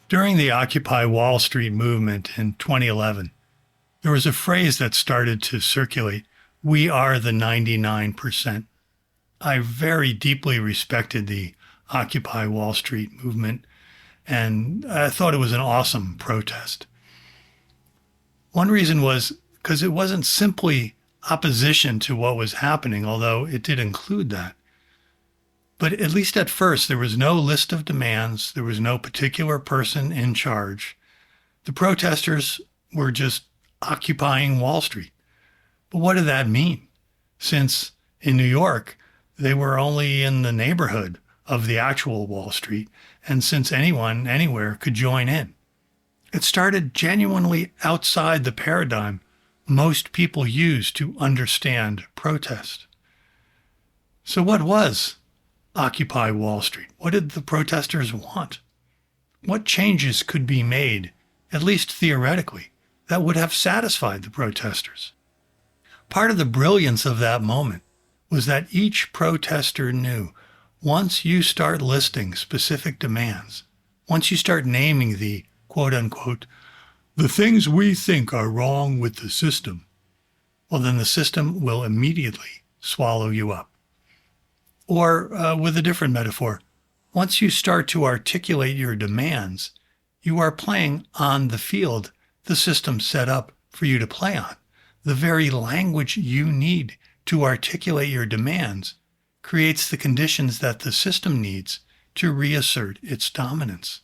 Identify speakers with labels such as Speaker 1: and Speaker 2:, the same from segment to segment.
Speaker 1: During the Occupy Wall Street movement in 2011, there was a phrase that started to circulate, "We are the 99%." I very deeply respected the Occupy Wall Street movement, and I thought it was an awesome protest. One reason was because it wasn't simply opposition to what was happening, although it did include that. But at least at first, there was no list of demands. There was no particular person in charge. The protesters were just occupying Wall Street. But what did that mean? Since in New York, they were only in the neighborhood of the actual Wall Street, and since anyone, anywhere could join in. It started genuinely outside the paradigm most people use to understand protest. So what was Occupy Wall Street? What did the protesters want? What changes could be made, at least theoretically, that would have satisfied the protesters? Part of the brilliance of that moment was that each protester knew once you start listing specific demands, once you start naming the quote unquote, the things we think are wrong with the system, well, then the system will immediately swallow you up. Or with a different metaphor, once you start to articulate your demands, you are playing on the field the system set up for you to play on. The very language you need to articulate your demands creates the conditions that the system needs to reassert its dominance.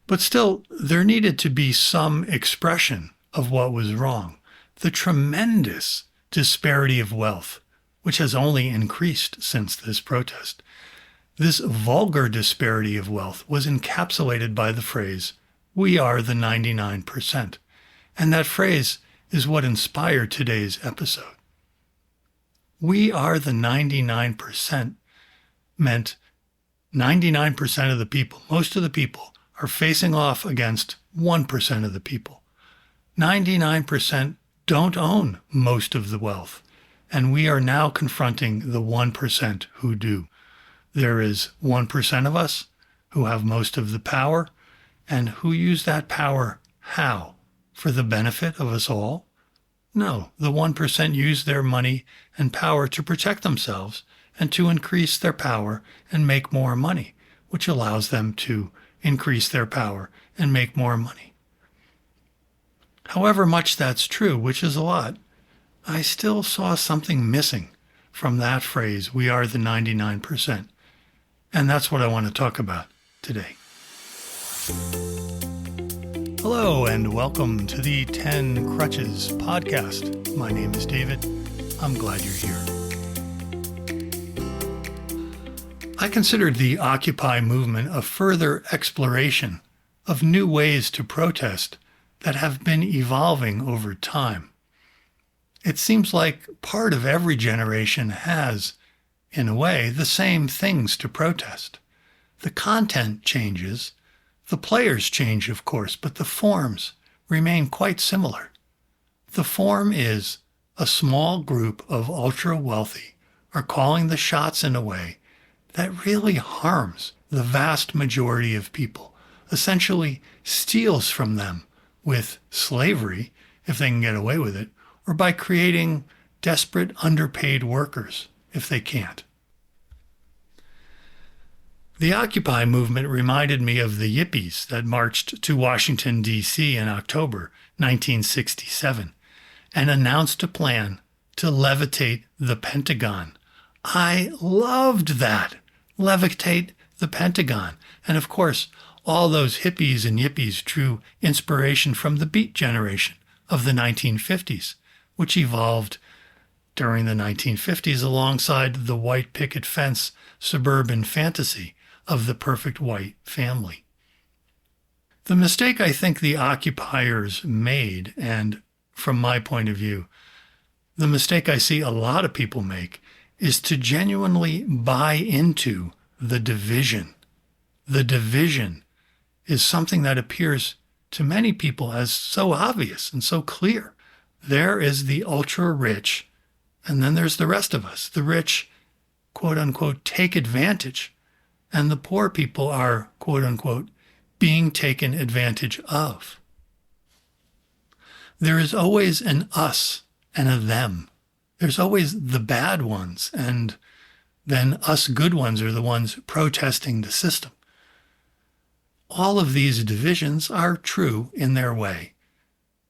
Speaker 1: But still, there needed to be some expression of what was wrong. The tremendous disparity of wealth, which has only increased since this protest. This vulgar disparity of wealth was encapsulated by the phrase, "We are the 99%." And that phrase is what inspired today's episode. We are the 99% meant 99% of the people, most of the people, are facing off against 1% of the people. 99% don't own most of the wealth. And we are now confronting the 1% who do. There is 1% of us who have most of the power and who use that power how? For the benefit of us all? No, the 1% use their money and power to protect themselves and to increase their power and make more money, which allows them to increase their power and make more money. However much that's true, which is a lot, I still saw something missing from that phrase, "We are the 99%." And that's what I want to talk about today. Hello, and welcome to the 10 Crutches podcast. My name is David. I'm glad you're here. I considered the Occupy movement a further exploration of new ways to protest that have been evolving over time. It seems like part of every generation has, in a way, the same things to protest. The content changes, the players change, of course, but the forms remain quite similar. The form is a small group of ultra-wealthy are calling the shots in a way that really harms the vast majority of people, essentially steals from them with slavery, if they can get away with it, or by creating desperate underpaid workers if they can't. The Occupy movement reminded me of the Yippies that marched to Washington, D.C. in October 1967 and announced a plan to levitate the Pentagon. I loved that. Levitate the Pentagon. And of course, all those hippies and yippies drew inspiration from the Beat generation of the 1950s, which evolved during the 1950s alongside the white picket fence suburban fantasy of the perfect white family. The mistake I think the occupiers made, and from my point of view, the mistake I see a lot of people make, is to genuinely buy into the division. The division is something that appears to many people as so obvious and so clear. There is the ultra-rich, and then there's the rest of us. The rich, quote-unquote, take advantage, and the poor people are, quote-unquote, being taken advantage of. There is always an us and a them. There's always the bad ones, and then us good ones are the ones protesting the system. All of these divisions are true in their way.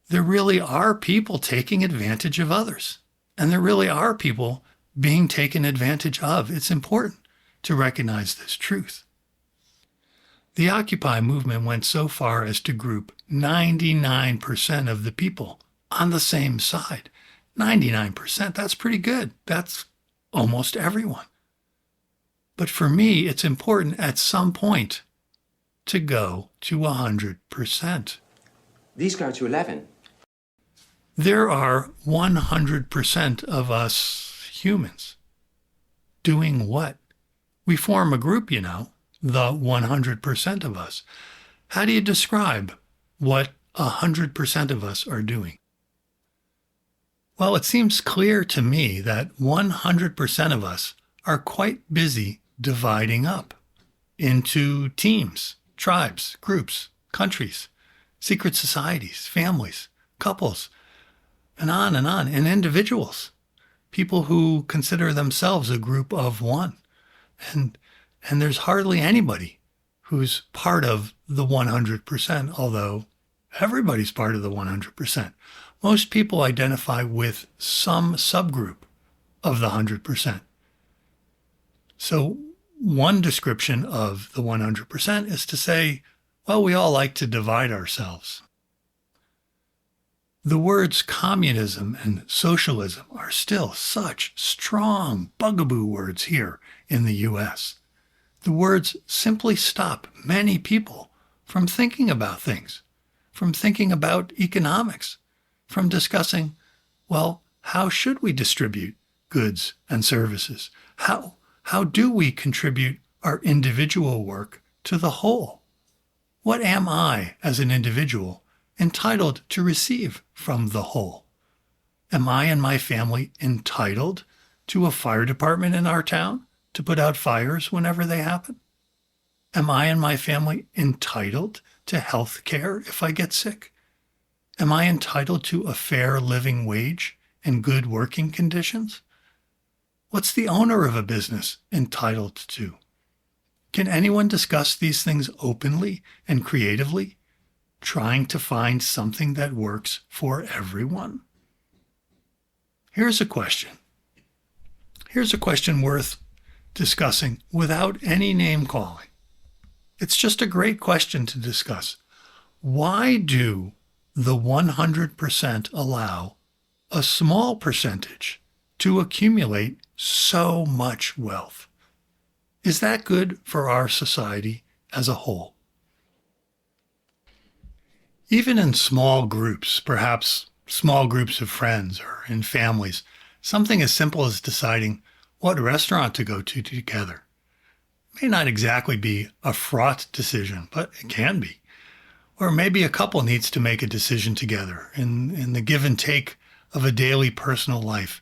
Speaker 1: There really are people taking advantage of others, and there really are people being taken advantage of. It's important to recognize this truth. The Occupy movement went so far as to group 99% of the people on the same side. 99%, that's pretty good. That's almost everyone. But for me, it's important at some point to go to 100%.
Speaker 2: These go to 11.
Speaker 1: There are 100% of us humans. Doing what? We form a group, the 100% of us. How do you describe what 100% of us are doing? Well, it seems clear to me that 100% of us are quite busy dividing up into teams, tribes, groups, countries, secret societies, families, couples, and on, and individuals, people who consider themselves a group of one. And there's hardly anybody who's part of the 100%, although everybody's part of the 100%. Most people identify with some subgroup of the 100%. So one description of the 100% is to say, well, we all like to divide ourselves. The words communism and socialism are still such strong bugaboo words here in the U.S. The words simply stop many people from thinking about things, from thinking about economics, from discussing, well, how should we distribute goods and services? How do we contribute our individual work to the whole? What am I, as an individual, entitled to receive from the whole? Am I and my family entitled to a fire department in our town to put out fires whenever they happen? Am I and my family entitled to health care if I get sick? Am I entitled to a fair living wage and good working conditions? What's the owner of a business entitled to? Can anyone discuss these things openly and creatively, trying to find something that works for everyone? Here's a question. Here's a question worth discussing without any name calling. It's just a great question to discuss. Why do the 100% allow a small percentage to accumulate so much wealth? Is that good for our society as a whole? Even in small groups, perhaps small groups of friends or in families, something as simple as deciding what restaurant to go to together may not exactly be a fraught decision, but it can be. Or maybe a couple needs to make a decision together in the give and take of a daily personal life.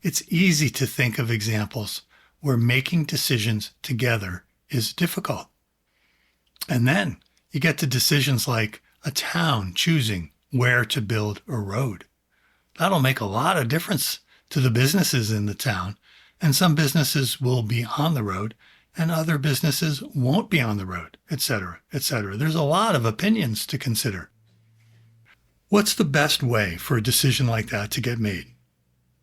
Speaker 1: It's easy to think of examples where making decisions together is difficult. And then you get to decisions like a town choosing where to build a road. That'll make a lot of difference to the businesses in the town, and some businesses will be on the road and other businesses won't be on the road, etc., etc. There's a lot of opinions to consider. What's the best way for a decision like that to get made?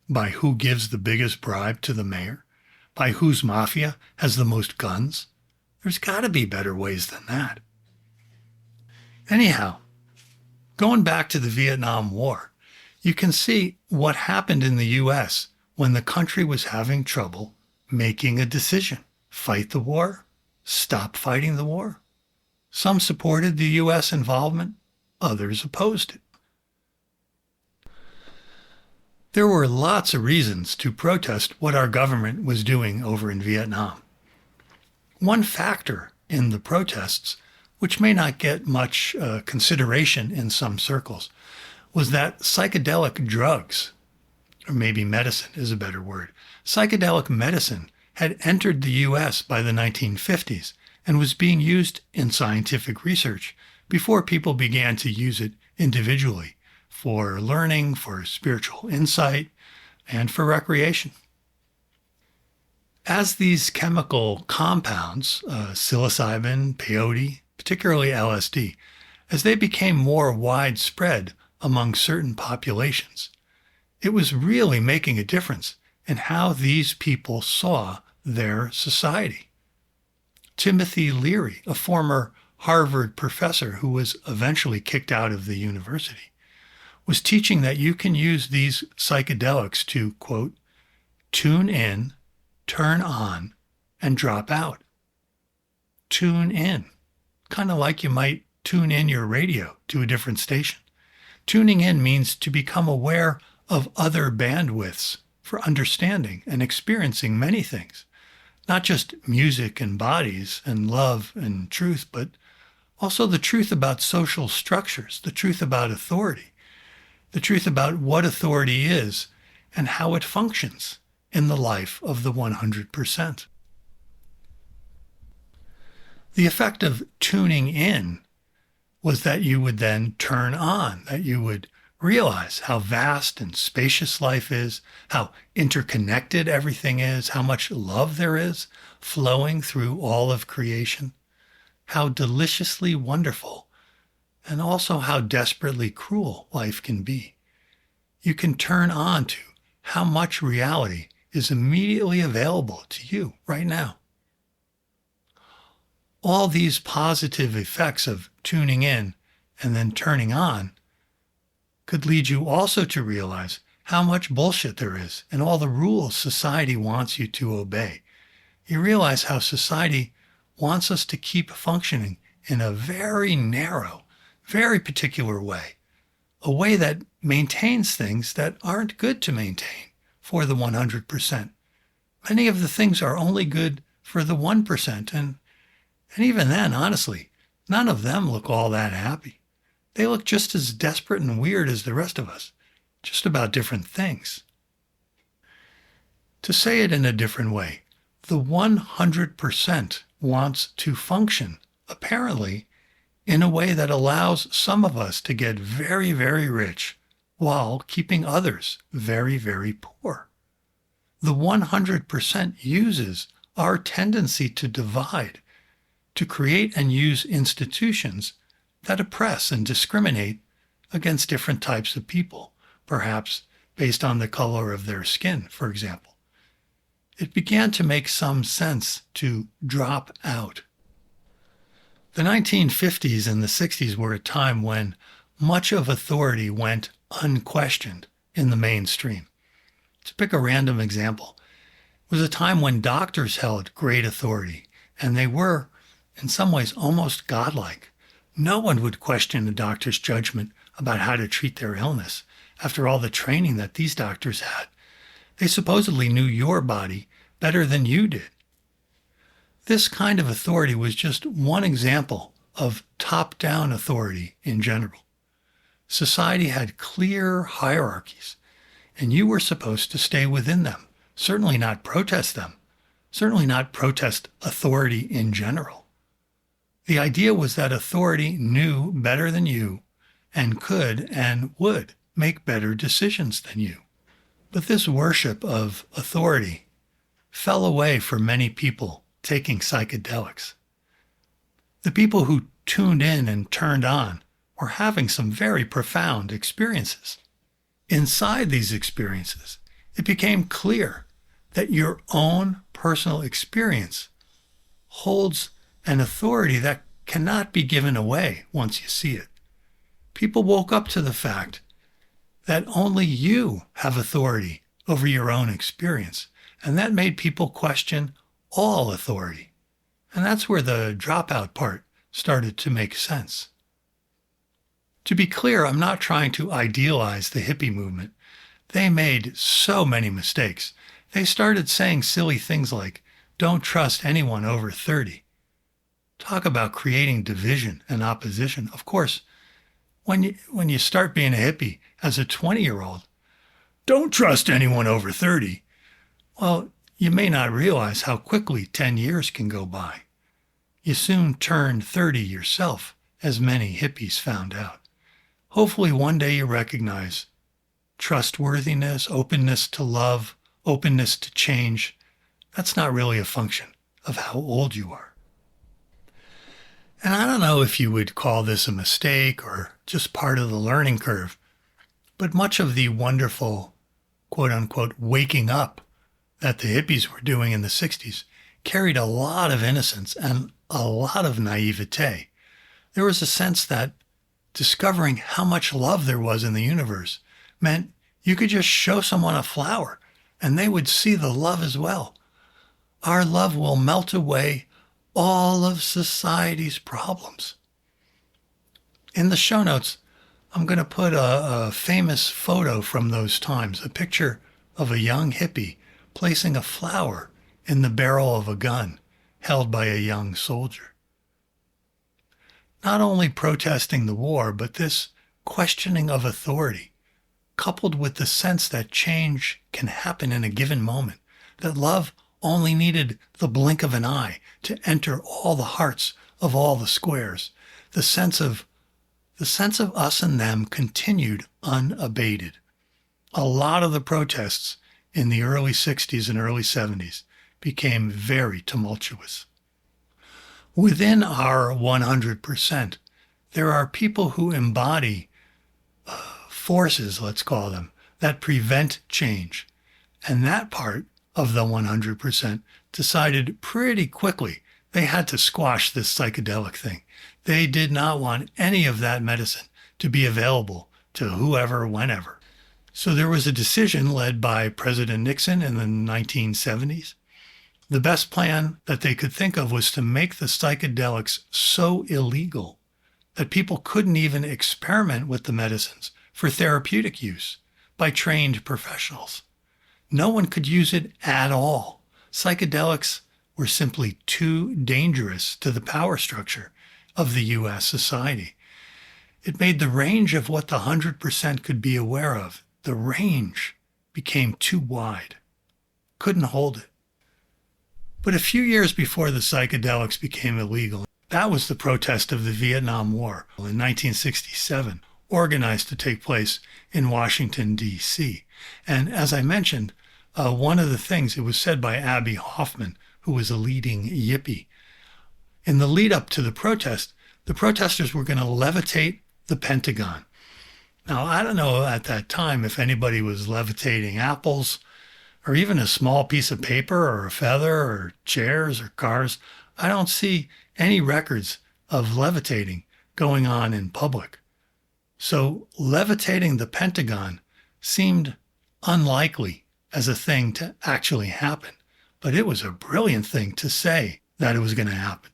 Speaker 1: By who gives the biggest bribe to the mayor? By whose mafia has the most guns? There's got to be better ways than that. Anyhow, going back to the Vietnam War, you can see what happened in the U.S. when the country was having trouble making a decision. Fight the war? Stop fighting the war? Some supported the U.S. involvement, others opposed it. There were lots of reasons to protest what our government was doing over in Vietnam. One factor in the protests, which may not get much consideration in some circles, was that psychedelic drugs, or maybe medicine is a better word, psychedelic medicine had entered the U.S. by the 1950s and was being used in scientific research before people began to use it individually for learning, for spiritual insight, and for recreation. As these chemical compounds, psilocybin, peyote, particularly LSD, as they became more widespread among certain populations, it was really making a difference in how these people saw their society. Timothy Leary, a former Harvard professor who was eventually kicked out of the university, was teaching that you can use these psychedelics to, quote, tune in, turn on, and drop out. Tune in, kind of like you might tune in your radio to a different station. Tuning in means to become aware of other bandwidths for understanding and experiencing many things, not just music and bodies and love and truth, but also the truth about social structures, the truth about authority, the truth about what authority is and how it functions in the life of the 100%. The effect of tuning in was that you would then turn on, that you would realize how vast and spacious life is, how interconnected everything is, how much love there is flowing through all of creation, how deliciously wonderful, and also how desperately cruel life can be. You can turn on to how much reality is immediately available to you right now. All these positive effects of tuning in and then turning on could lead you also to realize how much bullshit there is and all the rules society wants you to obey. You realize how society wants us to keep functioning in a very narrow, very particular way, a way that maintains things that aren't good to maintain for the 100%. Many of the things are only good for the 1%, and even then, honestly, none of them look all that happy. They look just as desperate and weird as the rest of us, just about different things. To say it in a different way, the 100% wants to function, apparently, in a way that allows some of us to get very, very rich while keeping others very, very poor. The 100% uses our tendency to divide, to create and use institutions that oppress and discriminate against different types of people, perhaps based on the color of their skin, for example. It began to make some sense to drop out. The 1950s and the 60s were a time when much of authority went unquestioned in the mainstream. To pick a random example, it was a time when doctors held great authority, and they were, in some ways, almost godlike. No one would question a doctor's judgment about how to treat their illness after all the training that these doctors had. They supposedly knew your body better than you did. This kind of authority was just one example of top-down authority in general. Society had clear hierarchies, and you were supposed to stay within them, certainly not protest them, certainly not protest authority in general. The idea was that authority knew better than you and could and would make better decisions than you. But this worship of authority fell away for many people taking psychedelics. The people who tuned in and turned on were having some very profound experiences. Inside these experiences, it became clear that your own personal experience holds an authority that cannot be given away once you see it. People woke up to the fact that only you have authority over your own experience, and that made people question all authority. And that's where the dropout part started to make sense. To be clear, I'm not trying to idealize the hippie movement. They made so many mistakes. They started saying silly things like, don't trust anyone over 30. Talk about creating division and opposition. Of course, when you start being a hippie as a 20-year-old, don't trust anyone over 30. Well, you may not realize how quickly 10 years can go by. You soon turned 30 yourself, as many hippies found out. Hopefully one day you recognize trustworthiness, openness to love, openness to change. That's not really a function of how old you are. And I don't know if you would call this a mistake or just part of the learning curve, but much of the wonderful, quote unquote, waking up that the hippies were doing in the 60s carried a lot of innocence and a lot of naivete. There was a sense that discovering how much love there was in the universe meant you could just show someone a flower and they would see the love as well. Our love will melt away all of society's problems. In the show notes, I'm going to put a famous photo from those times, a picture of a young hippie placing a flower in the barrel of a gun held by a young soldier. Not only protesting the war, but this questioning of authority, coupled with the sense that change can happen in a given moment, that love only needed the blink of an eye to enter all the hearts of all the squares. The sense of us and them continued unabated. A lot of the protests in the early 60s and early 70s became very tumultuous. Within our 100%, there are people who embody forces, let's call them, that prevent change. And that part of the 100% decided pretty quickly they had to squash this psychedelic thing. They did not want any of that medicine to be available to whoever, whenever. So there was a decision led by President Nixon in the 1970s. The best plan that they could think of was to make the psychedelics so illegal that people couldn't even experiment with the medicines for therapeutic use by trained professionals. No one could use it at all. Psychedelics were simply too dangerous to the power structure of the U.S. society. It made the range of what the 100% could be aware of, the range became too wide. Couldn't hold it. But a few years before the psychedelics became illegal, that was the protest of the Vietnam War in 1967, organized to take place in Washington, D.C. And as I mentioned, one of the things, it was said by Abby Hoffman, who was a leading yippie, in the lead up to the protest, the protesters were going to levitate the Pentagon. Now, I don't know at that time if anybody was levitating apples or even a small piece of paper or a feather or chairs or cars. I don't see any records of levitating going on in public. So levitating the Pentagon seemed unlikely as a thing to actually happen, but it was a brilliant thing to say that it was going to happen.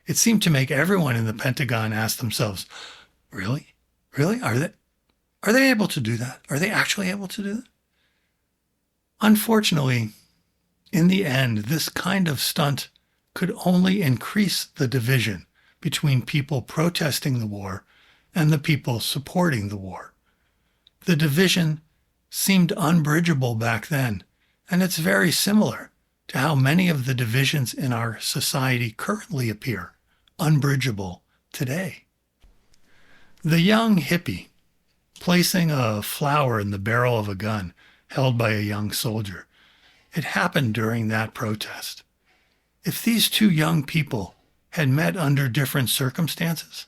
Speaker 1: It seemed to make everyone in the Pentagon ask themselves, really? Really? Are they able to do that? Are they actually able to do that? Unfortunately, in the end, this kind of stunt could only increase the division between people protesting the war and the people supporting the war. The division seemed unbridgeable back then, and it's very similar to how many of the divisions in our society currently appear unbridgeable today. The young hippie placing a flower in the barrel of a gun held by a young soldier, it happened during that protest. If these two young people had met under different circumstances,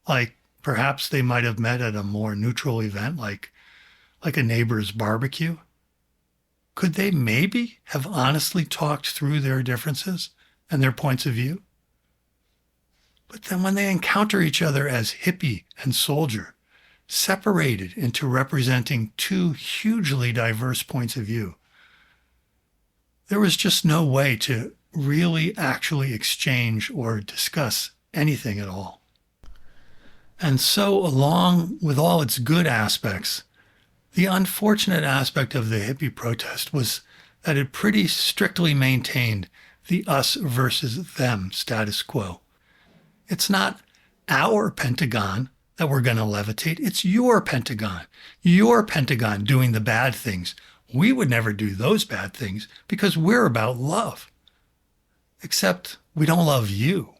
Speaker 1: like perhaps they might have met at a more neutral event like a neighbor's barbecue, could they maybe have honestly talked through their differences and their points of view? But then when they encounter each other as hippie and soldier, separated into representing two hugely diverse points of view, there was just no way to really actually exchange or discuss anything at all. And so, along with all its good aspects, the unfortunate aspect of the hippie protest was that it pretty strictly maintained the us versus them status quo. It's not our Pentagon that we're going to levitate. It's your Pentagon doing the bad things. We would never do those bad things because we're about love. Except we don't love you.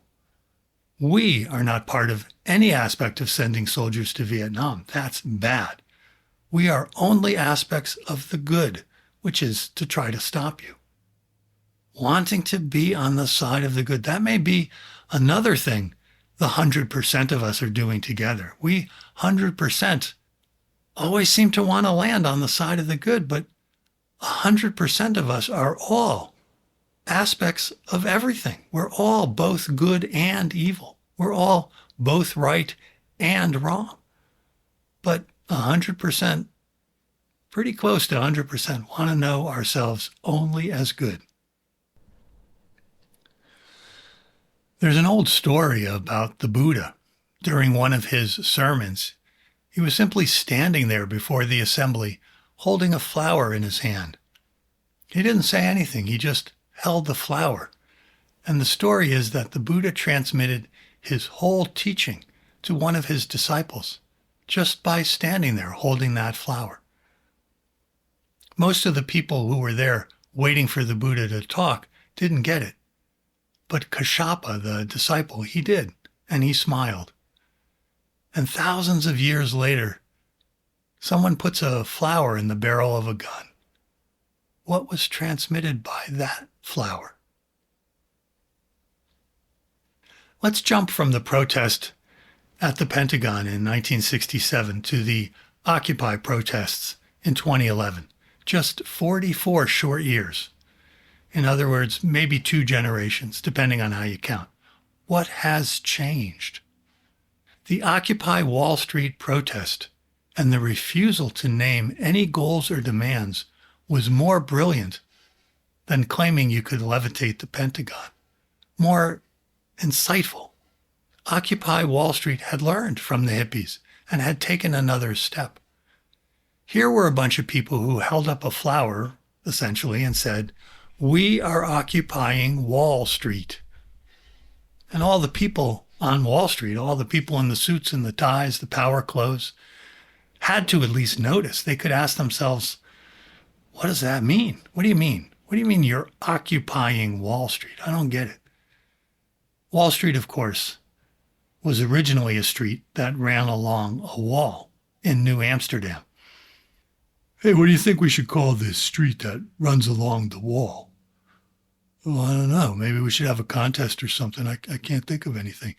Speaker 1: We are not part of any aspect of sending soldiers to Vietnam. That's bad. We are only aspects of the good, which is to try to stop you. Wanting to be on the side of the good, that may be another thing the 100% of us are doing together. We 100% always seem to want to land on the side of the good, but 100% of us are all aspects of everything. We're all both good and evil. We're all both right and wrong. But 100%, pretty close to 100%, want to know ourselves only as good. There's an old story about the Buddha. During one of his sermons, he was simply standing there before the assembly, holding a flower in his hand. He didn't say anything. He just held the flower. And the story is that the Buddha transmitted his whole teaching to one of his disciples just by standing there holding that flower. Most of the people who were there waiting for the Buddha to talk didn't get it. But Kashyapa, the disciple, he did, and he smiled. And thousands of years later, someone puts a flower in the barrel of a gun. What was transmitted by that flower? Let's jump from the protest at the Pentagon in 1967 to the Occupy protests in 2011. Just 44 short years. In other words, maybe 2 generations, depending on how you count. What has changed? The Occupy Wall Street protest and the refusal to name any goals or demands was more brilliant than claiming you could levitate the Pentagon. More insightful. Occupy Wall Street had learned from the hippies and had taken another step. Here were a bunch of people who held up a flower, essentially, and said, "We are occupying Wall Street." And all the people on Wall Street, all the people in the suits and the ties, the power clothes, had to at least notice. They could ask themselves, what does that mean? What do you mean? What do you mean you're occupying Wall Street? I don't get it. Wall Street, of course, was originally a street that ran along a wall in New Amsterdam. Hey, what do you think we should call this street that runs along the wall? Well, I don't know. Maybe we should have a contest or something. I can't think of anything.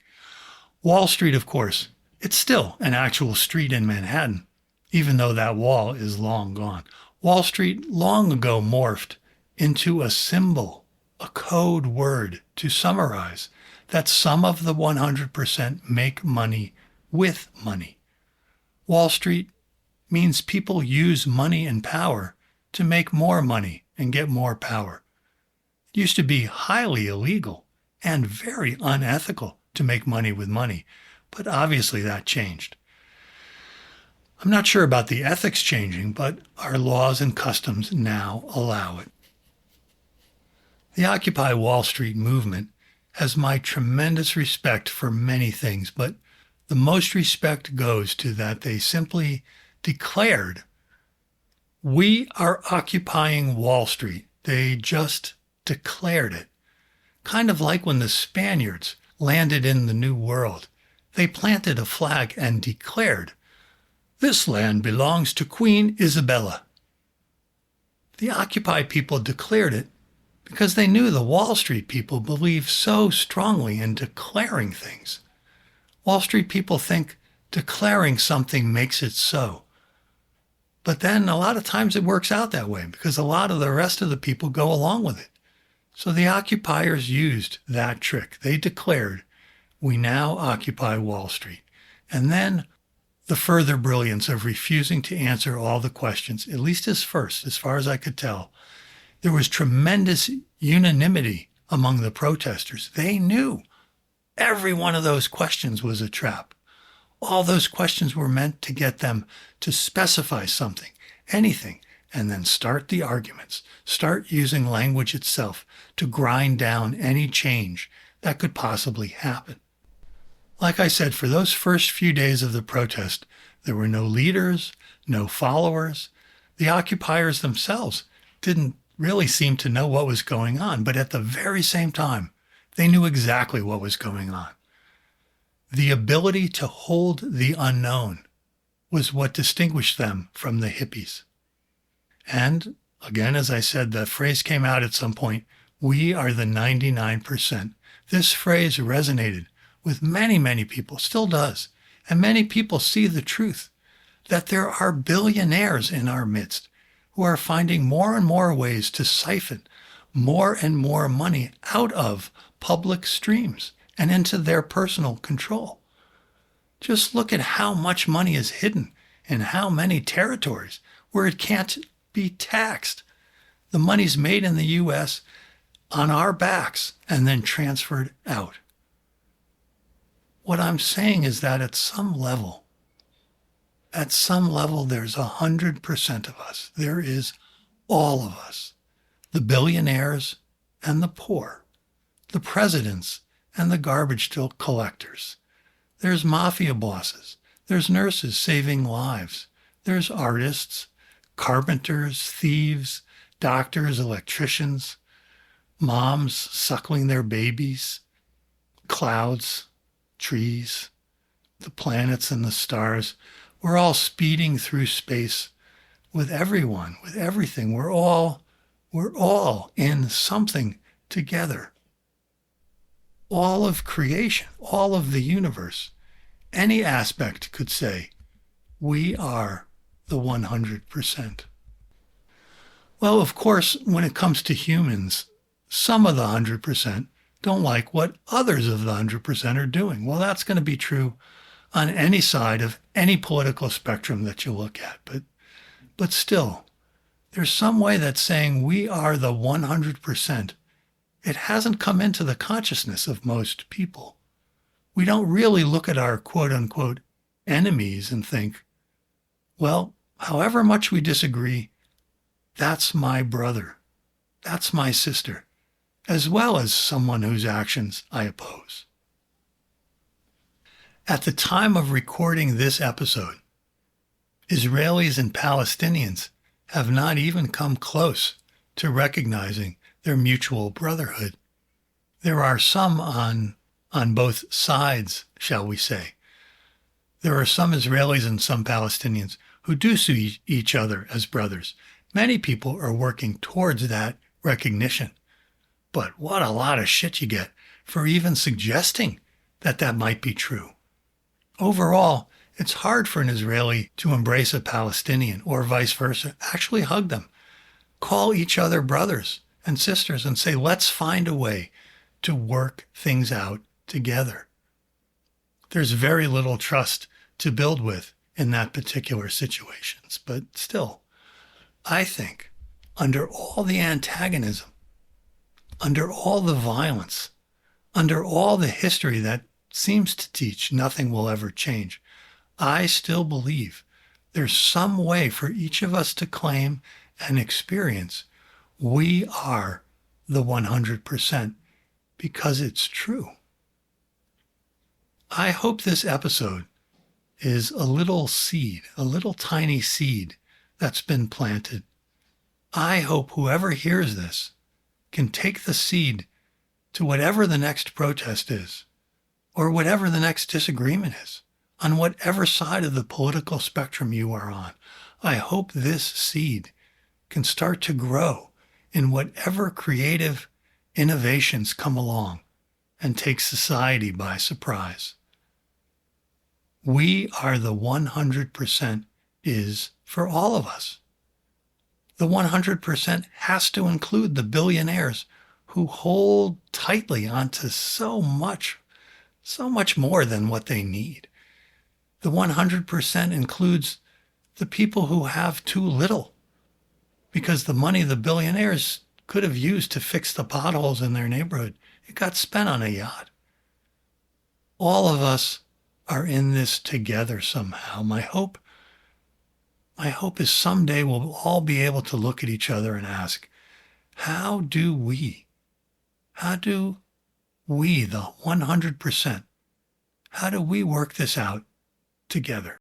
Speaker 1: Wall Street, of course, it's still an actual street in Manhattan, even though that wall is long gone. Wall Street long ago morphed into a symbol, a code word to summarize that some of the 100% make money with money. Wall Street means people use money and power to make more money and get more power. It used to be highly illegal and very unethical to make money with money, but obviously that changed. I'm not sure about the ethics changing, but our laws and customs now allow it. The Occupy Wall Street movement has my tremendous respect for many things, but the most respect goes to that they simply declared, "We are occupying Wall Street." They just declared it. Kind of like when the Spaniards landed in the New World. They planted a flag and declared, "This land belongs to Queen Isabella." The Occupy people declared it because they knew the Wall Street people believe so strongly in declaring things. Wall Street people think declaring something makes it so. But then a lot of times it works out that way because a lot of the rest of the people go along with it. So the occupiers used that trick. They declared, "We now occupy Wall Street." And then the further brilliance of refusing to answer all the questions, at least as far as I could tell. There was tremendous unanimity among the protesters. They knew every one of those questions was a trap. All those questions were meant to get them to specify something, anything, and then start the arguments, start using language itself to grind down any change that could possibly happen. Like I said, for those first few days of the protest, there were no leaders, no followers. The occupiers themselves didn't really seem to know what was going on, but at the very same time, they knew exactly what was going on. The ability to hold the unknown was what distinguished them from the hippies. And again, as I said, the phrase came out at some point, we are the 99%. This phrase resonated with many, many people, still does. And many people see the truth that there are billionaires in our midst who are finding more and more ways to siphon more and more money out of public streams and into their personal control. Just look at how much money is hidden in how many territories where it can't be taxed. The money's made in the U.S. on our backs and then transferred out. What I'm saying is that at some level, there's 100% of us. There is all of us. The billionaires and the poor. The presidents and the garbage collectors. There's mafia bosses. There's nurses saving lives. There's artists, carpenters, thieves, doctors, electricians, moms suckling their babies, clouds, trees, the planets and the stars. We're all speeding through space with everyone, with everything. We're all in something together. All of creation, all of the universe, any aspect could say, we are the 100%. Well, of course, when it comes to humans, some of the 100% don't like what others of the 100% are doing. Well, that's going to be true on any side of any political spectrum that you look at. But still, there's some way that saying we are the 100%, it hasn't come into the consciousness of most people. We don't really look at our quote-unquote enemies and think, well, however much we disagree, that's my brother, that's my sister, as well as someone whose actions I oppose. At the time of recording this episode, Israelis and Palestinians have not even come close to recognizing their mutual brotherhood. There are some on both sides, shall we say. There are some Israelis and some Palestinians who do see each other as brothers. Many people are working towards that recognition. But what a lot of shit you get for even suggesting that that might be true. Overall, it's hard for an Israeli to embrace a Palestinian or vice versa, actually hug them, call each other brothers and sisters and say, let's find a way to work things out together. There's very little trust to build with in that particular situations, but still, I think under all the antagonism, under all the violence, under all the history that seems to teach nothing will ever change, I still believe there's some way for each of us to claim and experience we are the 100% because it's true. I hope this episode is a little seed, a little tiny seed that's been planted. I hope whoever hears this can take the seed to whatever the next protest is, or whatever the next disagreement is, on whatever side of the political spectrum you are on. I hope this seed can start to grow in whatever creative innovations come along and take society by surprise. We are the 100% is for all of us. The 100% has to include the billionaires who hold tightly onto so much more than what they need. The 100% includes the people who have too little, because the money the billionaires could have used to fix the potholes in their neighborhood, it got spent on a yacht. All of us are in this together somehow. My hope is someday we'll all be able to look at each other and ask, how do we, the 100%, how do we work this out together?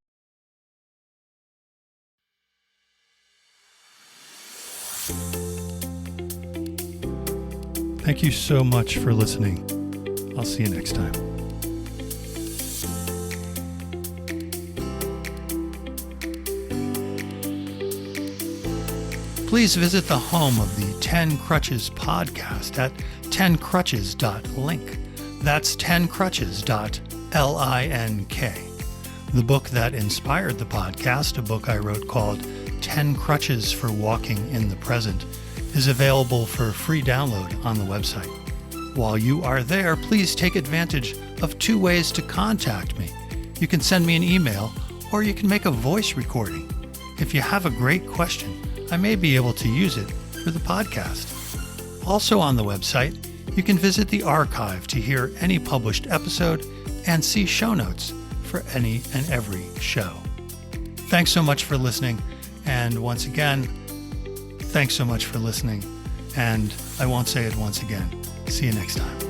Speaker 1: Thank you so much for listening. I'll see you next time. please visit the home of the 10 Crutches podcast at 10crutches.link. That's 10crutches.link. The book that inspired the podcast, a book I wrote called 10 Crutches for Walking in the Present, is available for free download on the website. While you are there, please take advantage of 2 ways to contact me. You can send me an email, or you can make a voice recording. If you have a great question, I may be able to use it for the podcast. Also on the website, you can visit the archive to hear any published episode and see show notes for any and every show. Thanks so much for listening, and once again, thanks so much for listening, and I won't say it once again. See you next time.